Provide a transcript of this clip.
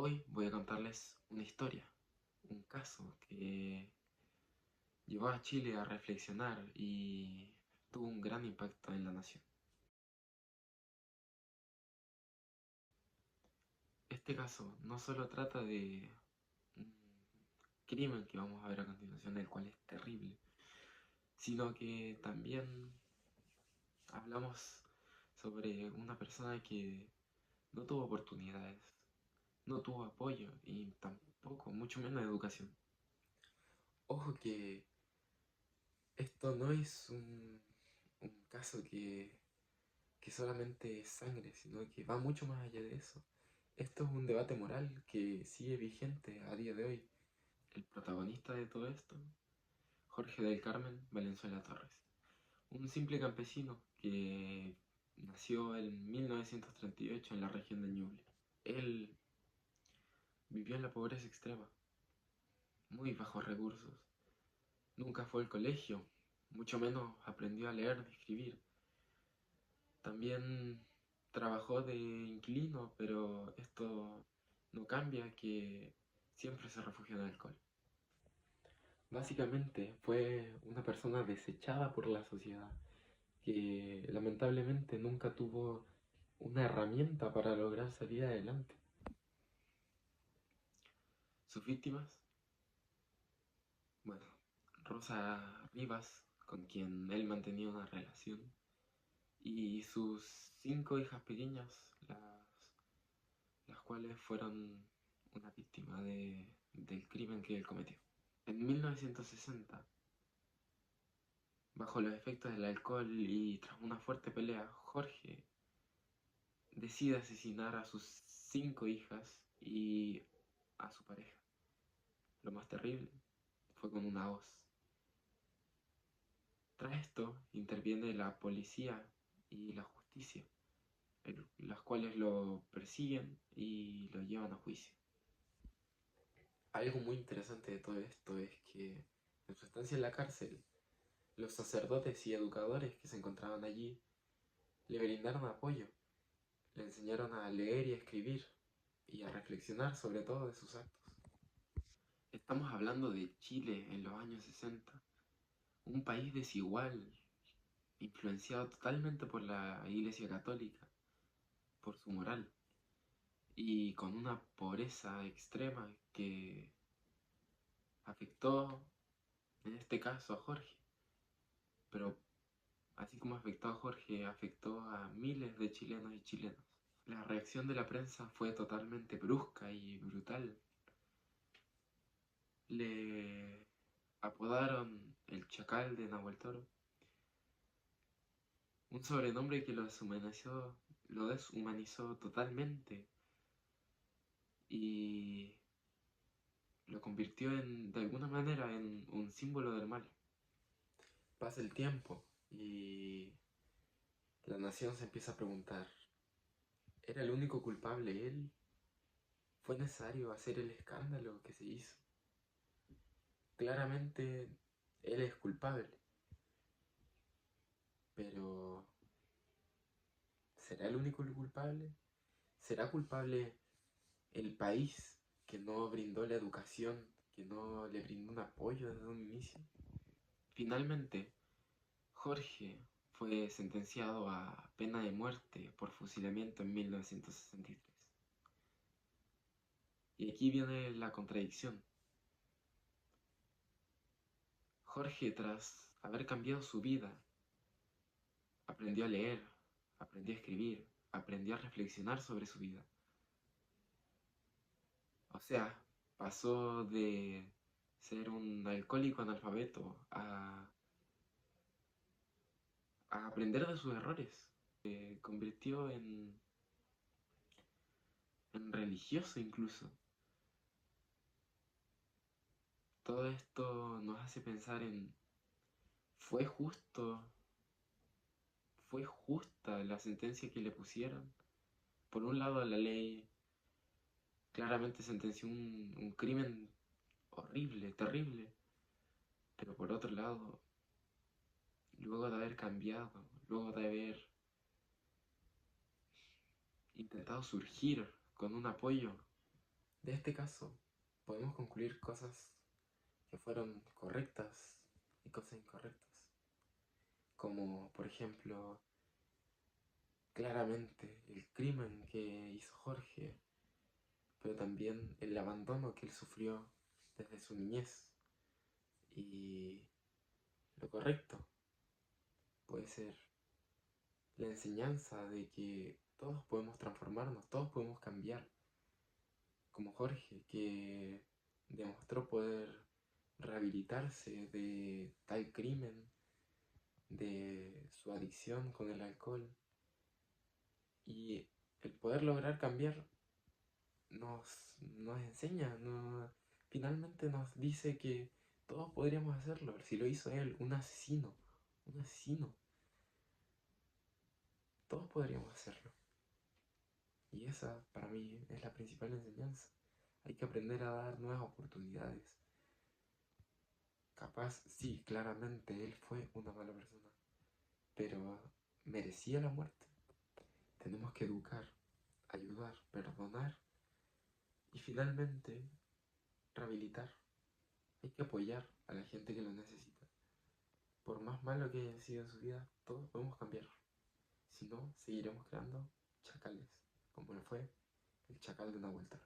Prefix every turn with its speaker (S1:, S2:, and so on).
S1: Hoy voy a contarles una historia, un caso que llevó a Chile a reflexionar y tuvo un gran impacto en la nación. Este caso no solo trata de un crimen que vamos a ver a continuación, el cual es terrible, sino que también hablamos sobre una persona que no tuvo oportunidades, no tuvo apoyo y tampoco, mucho menos educación. Ojo que esto no es un caso que solamente es sangre, sino que va mucho más allá de eso. Esto es un debate moral que sigue vigente a día de hoy. El protagonista de todo esto, Jorge del Carmen Valenzuela Torres, un simple campesino que nació en 1938 en la región de Ñuble. Él vivió en la pobreza extrema, muy bajos recursos. Nunca fue al colegio, mucho menos aprendió a leer y escribir. También trabajó de inquilino, pero esto no cambia que siempre se refugió en el alcohol. Básicamente fue una persona desechada por la sociedad, que lamentablemente nunca tuvo una herramienta para lograr salir adelante. Sus víctimas, bueno, Rosa Rivas, con quien él mantenía una relación, y sus 5 hijas pequeñas, las cuales fueron una víctima del crimen que él cometió. En 1960, bajo los efectos del alcohol y tras una fuerte pelea, Jorge decide asesinar a sus 5 hijas y a su pareja. Lo más terrible fue con una hoz. Tras esto interviene la policía y la justicia, las cuales lo persiguen y lo llevan a juicio. Algo muy interesante de todo esto es que en su estancia en la cárcel, los sacerdotes y educadores que se encontraban allí le brindaron apoyo, le enseñaron a leer y a escribir y a reflexionar sobre todo de sus actos. Estamos hablando de Chile en los años 60, un país desigual, influenciado totalmente por la Iglesia Católica, por su moral, y con una pobreza extrema que afectó, en este caso, a Jorge, pero así como afectó a Jorge, afectó a miles de chilenos y chilenas. La reacción de la prensa fue totalmente brusca y brutal. Le apodaron el Chacal de Nahuel Toro, un sobrenombre que lo deshumanizó totalmente y lo convirtió de alguna manera en un símbolo del mal. Pasa el tiempo y la nación se empieza a preguntar, ¿era el único culpable él? ¿Fue necesario hacer el escándalo que se hizo? Claramente él es culpable, pero ¿será el único culpable? ¿Será culpable el país que no brindó la educación, que no le brindó un apoyo desde un inicio? Finalmente, Jorge fue sentenciado a pena de muerte por fusilamiento en 1963. Y aquí viene la contradicción. Jorge, tras haber cambiado su vida, aprendió a leer, aprendió a escribir, aprendió a reflexionar sobre su vida. O sea, pasó de ser un alcohólico analfabeto a aprender de sus errores. Se convirtió en religioso incluso. Todo esto nos hace pensar en, ¿fue justo? ¿Fue justa la sentencia que le pusieron? Por un lado, la ley claramente sentenció un crimen horrible, terrible, pero por otro lado, luego de haber cambiado, luego de haber intentado surgir con un apoyo, De este caso, podemos concluir cosas que fueron correctas y cosas incorrectas. Como, por ejemplo, claramente el crimen que hizo Jorge, pero también el abandono que él sufrió desde su niñez. Y lo correcto puede ser la enseñanza de que todos podemos transformarnos, todos podemos cambiar, como Jorge, que demostró poder rehabilitarse de tal crimen, de su adicción con el alcohol, y el poder lograr cambiar nos enseña, finalmente nos dice que todos podríamos hacerlo. Si lo hizo él, un asesino, todos podríamos hacerlo. Y esa para mí es la principal enseñanza. Hay que aprender a dar nuevas oportunidades. Capaz, sí, claramente él fue una mala persona, pero merecía la muerte. Tenemos que educar, ayudar, perdonar y finalmente rehabilitar. Hay que apoyar a la gente que lo necesita. Por más malo que haya sido en su vida, todos podemos cambiar. Si no, seguiremos creando chacales, como lo fue el chacal de una vuelta.